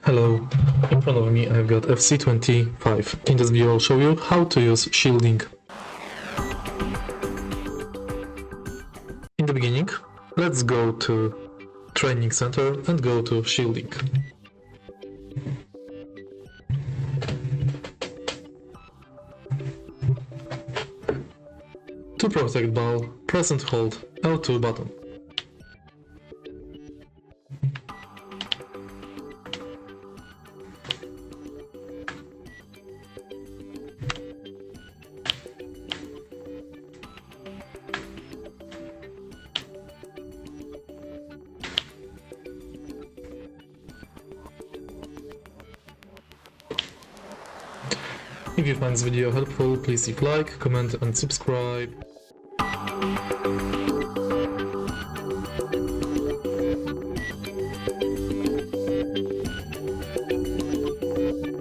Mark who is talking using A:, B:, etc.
A: Hello, in front of me I've got FC25. In this video I'll show you how to use shielding. In the beginning, let's go to Training Center and go to shielding. To protect ball, press and hold L2 button. If you find this video helpful, please leave like, comment and subscribe.